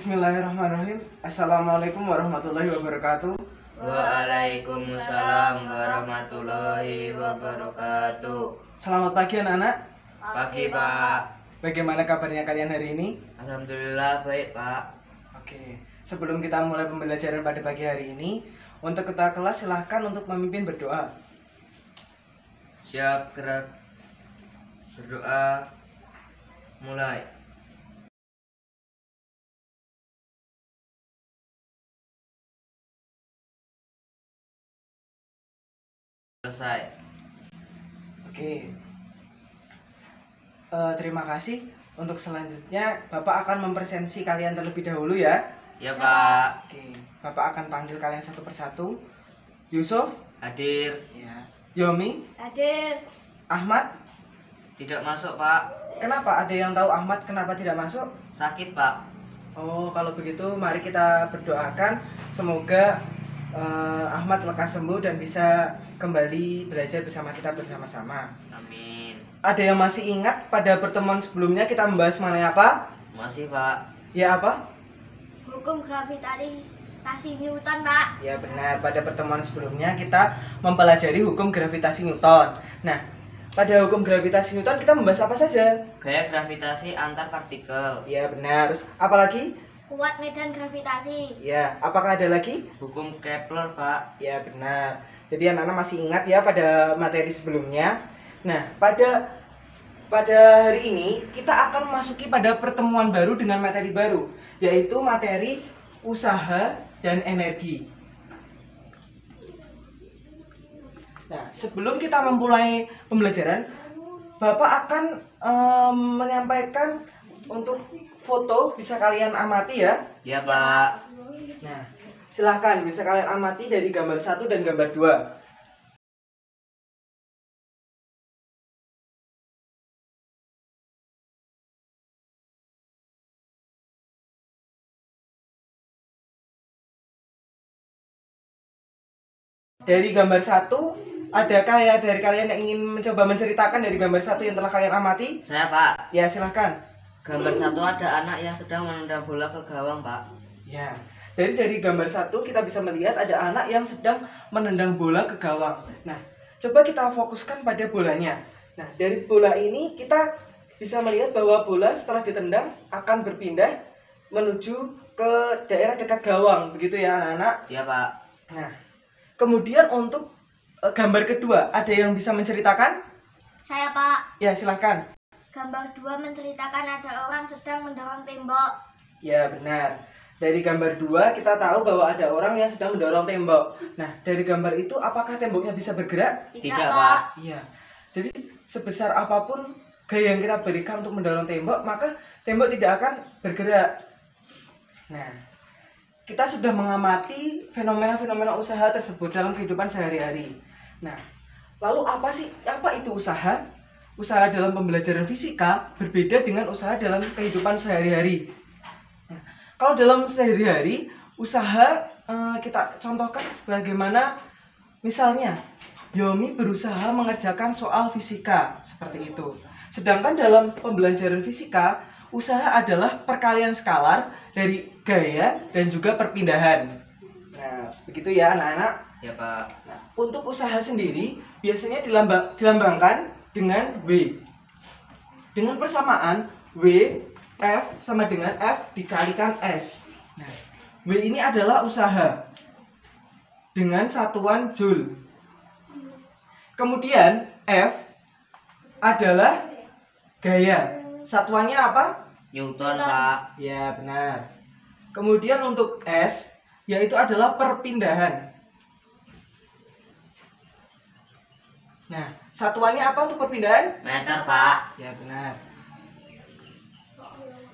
Bismillahirrahmanirrahim. Assalamualaikum warahmatullahi wabarakatuh. Waalaikumsalam warahmatullahi wabarakatuh. Selamat pagi anak-anak. Pagi Pak. Bagaimana kabarnya kalian hari ini? Alhamdulillah baik Pak. Oke, sebelum kita mulai pembelajaran pada pagi hari ini, untuk ketua kelas silahkan untuk memimpin berdoa. Siap gerak. Berdoa. Mulai. Selesai. Oke. Terima kasih. Untuk selanjutnya, Bapak akan mempresentasi kalian terlebih dahulu ya. Ya Pak. Oke, Bapak akan panggil kalian satu persatu. Yusuf, Hadir. ya. Yomi, Hadir. Ahmad. Tidak masuk Pak. Kenapa? Ada yang tahu Ahmad kenapa tidak masuk? Sakit Pak. Oh, kalau begitu mari kita berdoakan semoga Ahmad lekas sembuh dan bisa kembali belajar bersama kita bersama-sama. Amin. Ada yang masih ingat pada pertemuan sebelumnya kita membahas mengenai apa? Masih Pak. Ya apa? Hukum gravitasi Newton, Pak. Ya benar, pada pertemuan sebelumnya kita mempelajari hukum gravitasi Newton. Nah, pada hukum gravitasi Newton kita membahas apa saja? Gaya gravitasi antar partikel. Ya benar. Terus apa lagi? Kuat medan gravitasi. Ya, apakah ada lagi? Hukum Kepler Pak. Ya benar. Jadi anak-anak masih ingat ya pada materi sebelumnya. Nah, pada hari ini kita akan memasuki pada pertemuan baru dengan materi baru, yaitu materi usaha dan energi. Nah, sebelum kita memulai pembelajaran, Bapak akan menyampaikan untuk foto, bisa kalian amati ya. Ya Pak. Nah, silahkan bisa kalian amati dari gambar 1 dan gambar 2. Dari gambar 1, adakah ya dari kalian yang ingin mencoba menceritakan dari gambar 1 yang telah kalian amati? Saya Pak. Ya, silahkan. Gambar 1 ada anak yang sedang menendang bola ke gawang Pak. Ya, dari gambar 1 kita bisa melihat ada anak yang sedang menendang bola ke gawang. Nah, coba kita fokuskan pada bolanya. Nah, dari bola ini kita bisa melihat bahwa bola setelah ditendang akan berpindah menuju ke daerah dekat gawang, begitu ya anak-anak? Ya Pak. Nah, kemudian untuk gambar kedua, ada yang bisa menceritakan? Saya, Pak. Ya, silahkan. Gambar 2 menceritakan ada orang sedang mendorong tembok. Ya, benar. Dari gambar 2 kita tahu bahwa ada orang yang sedang mendorong tembok. Nah, dari gambar itu apakah temboknya bisa bergerak? Tidak Pak. Iya. Jadi sebesar apapun gaya yang kita berikan untuk mendorong tembok, maka tembok tidak akan bergerak. Nah, kita sudah mengamati fenomena-fenomena usaha tersebut dalam kehidupan sehari-hari. Nah, lalu apa itu usaha? Usaha dalam pembelajaran fisika berbeda dengan usaha dalam kehidupan sehari-hari. Nah, kalau dalam sehari-hari, usaha kita contohkan bagaimana misalnya Yomi berusaha mengerjakan soal fisika seperti itu. Sedangkan dalam pembelajaran fisika, usaha adalah perkalian skalar dari gaya dan juga perpindahan. Nah, begitu ya anak-anak. Ya Pak. Nah, untuk usaha sendiri biasanya dilambangkan dengan W. Dengan persamaan W F sama dengan F dikalikan S. Nah, W ini adalah usaha dengan satuan Joule. Kemudian F adalah gaya. Satuannya apa? Newton Pak. Ya, benar. Kemudian untuk S yaitu adalah perpindahan. Nah, satuannya apa untuk perpindahan? Meter Pak. Ya, benar.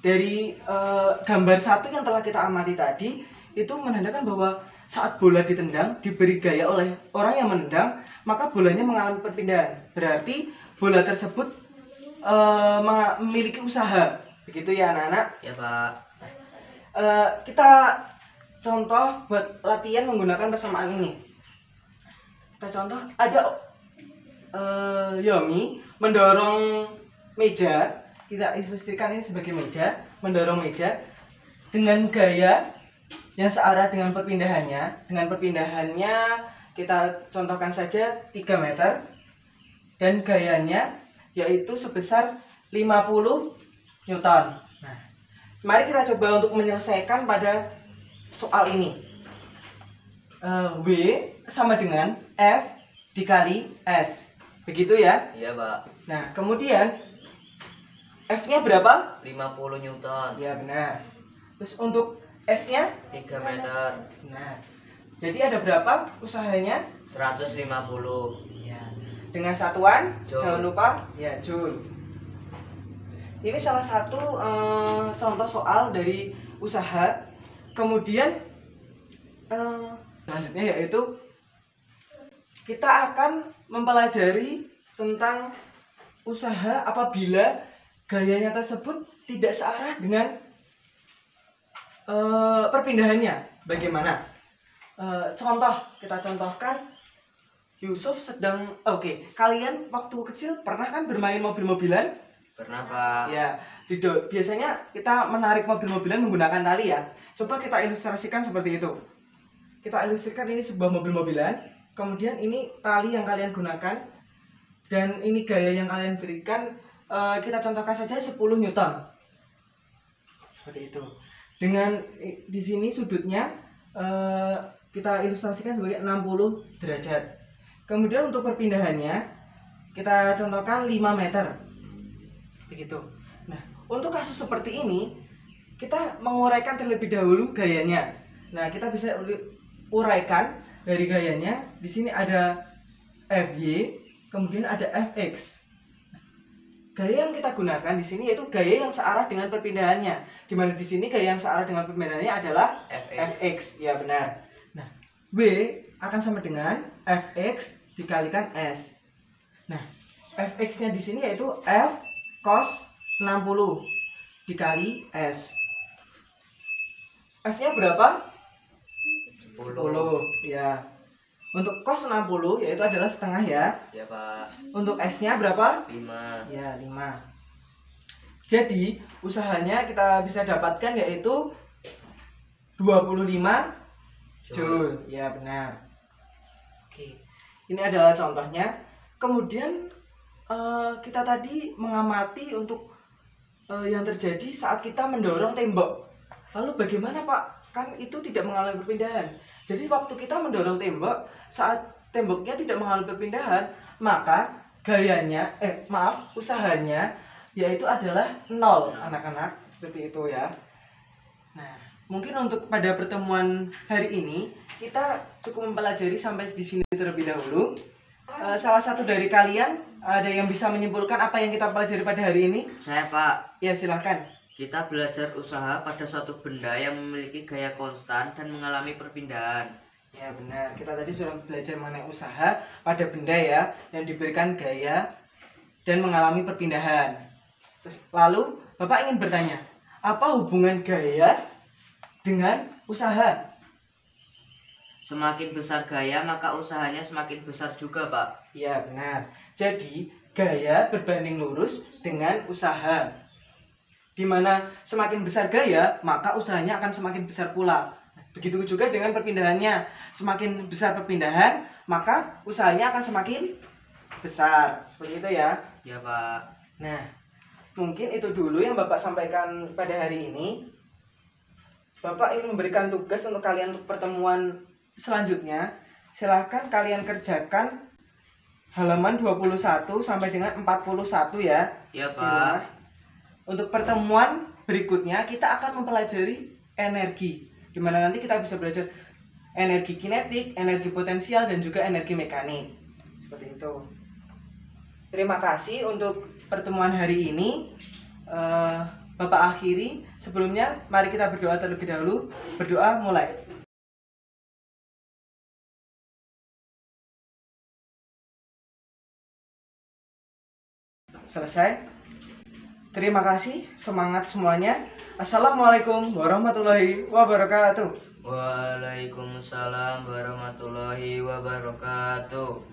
Dari gambar 1 yang telah kita amati tadi, itu menandakan bahwa saat bola ditendang, diberi gaya oleh orang yang menendang, maka bolanya mengalami perpindahan. Berarti bola tersebut memiliki usaha. Begitu ya anak-anak? Ya Pak. Kita contoh buat latihan menggunakan persamaan ini. Kita contoh, ada Yomi mendorong meja, kita ilustrasikan ini sebagai meja, mendorong meja. dengan gaya yang searah dengan perpindahannya. Dengan perpindahannya kita contohkan saja 3 meter dan gayanya yaitu sebesar 50 Newton. Nah, mari kita coba untuk menyelesaikan pada soal ini. W sama dengan F dikali S. Begitu ya? Iya, Pak. Nah, kemudian F-nya berapa? 50 Newton. Ya, benar. Terus untuk S-nya? 3 meter. Nah, jadi ada berapa usahanya? 150. Ya. Dengan satuan? Joule. Jangan lupa, ya, Joule. Ini salah satu contoh soal dari usaha. Kemudian selanjutnya yaitu kita akan mempelajari tentang usaha apabila gayanya tersebut tidak searah dengan perpindahannya. Bagaimana? Contoh, kita contohkan Yusuf sedang kalian waktu kecil pernah kan bermain mobil-mobilan? Pernah, Pak. Ya, biasanya kita menarik mobil-mobilan menggunakan tali ya. Coba kita ilustrasikan seperti itu. Kita ilustrasikan ini sebuah mobil-mobilan, kemudian ini tali yang kalian gunakan, dan ini gaya yang kalian berikan. Kita contohkan saja 10 Newton. Seperti itu. Dengan di sini sudutnya kita ilustrasikan sebagai 60 derajat. Kemudian untuk perpindahannya kita contohkan 5 meter. Begitu. Nah, untuk kasus seperti ini kita menguraikan terlebih dahulu gayanya. Nah, kita bisa uraikan dari gayanya. Di sini ada Fy, kemudian ada Fx. Gaya yang kita gunakan di sini yaitu gaya yang searah dengan perpindahannya. Di mana di sini gaya yang searah dengan perpindahannya adalah Fx. Ya, benar. Nah, W akan sama dengan Fx dikalikan S. Nah, Fx-nya di sini yaitu F cos 60 dikali S. F-nya berapa? 10. Ya. Untuk cos 60 yaitu adalah setengah ya. Ya, Pak. Untuk S-nya berapa? 5. Ya, 5. Jadi, usahanya kita bisa dapatkan yaitu 25 Joule. Ya, benar. Oke. Ini adalah contohnya. Kemudian kita tadi mengamati untuk yang terjadi saat kita mendorong tembok. Lalu bagaimana, Pak? Kan itu tidak mengalami perpindahan. Jadi waktu kita mendorong tembok, saat temboknya tidak mengalami perpindahan, maka usahanya yaitu adalah 0, anak-anak. Seperti itu ya. Nah, mungkin untuk pada pertemuan hari ini kita cukup mempelajari sampai di sini terlebih dahulu. Salah satu dari kalian ada yang bisa menyimpulkan apa yang kita pelajari pada hari ini? Saya, Pak. Ya, silahkan. Kita belajar usaha pada suatu benda yang memiliki gaya konstan dan mengalami perpindahan. Ya, benar. Kita tadi sudah belajar mengenai usaha pada benda ya, yang diberikan gaya dan mengalami perpindahan. Lalu, Bapak ingin bertanya, apa hubungan gaya dengan usaha? Semakin besar gaya, maka usahanya semakin besar juga, Pak. Ya, benar. Jadi, gaya berbanding lurus dengan usaha. Di mana semakin besar gaya, maka usahanya akan semakin besar pula. Begitu juga dengan perpindahannya. Semakin besar perpindahan, maka usahanya akan semakin besar. Seperti itu ya. Ya, Pak. Nah, mungkin itu dulu yang Bapak sampaikan pada hari ini. Bapak ingin memberikan tugas untuk kalian untuk pertemuan selanjutnya. Silahkan kalian kerjakan halaman 21 sampai dengan 41 ya. Ya, Di Pak. rumah. Untuk pertemuan berikutnya kita akan mempelajari energi, di mana nanti kita bisa belajar energi kinetik, energi potensial, dan juga energi mekanik. Seperti itu. Terima kasih untuk pertemuan hari ini. Bapak akhiri. Sebelumnya mari kita berdoa terlebih dahulu. Berdoa mulai. Selesai. Terima kasih, semangat semuanya. Assalamualaikum warahmatullahi wabarakatuh. Waalaikumsalam warahmatullahi wabarakatuh.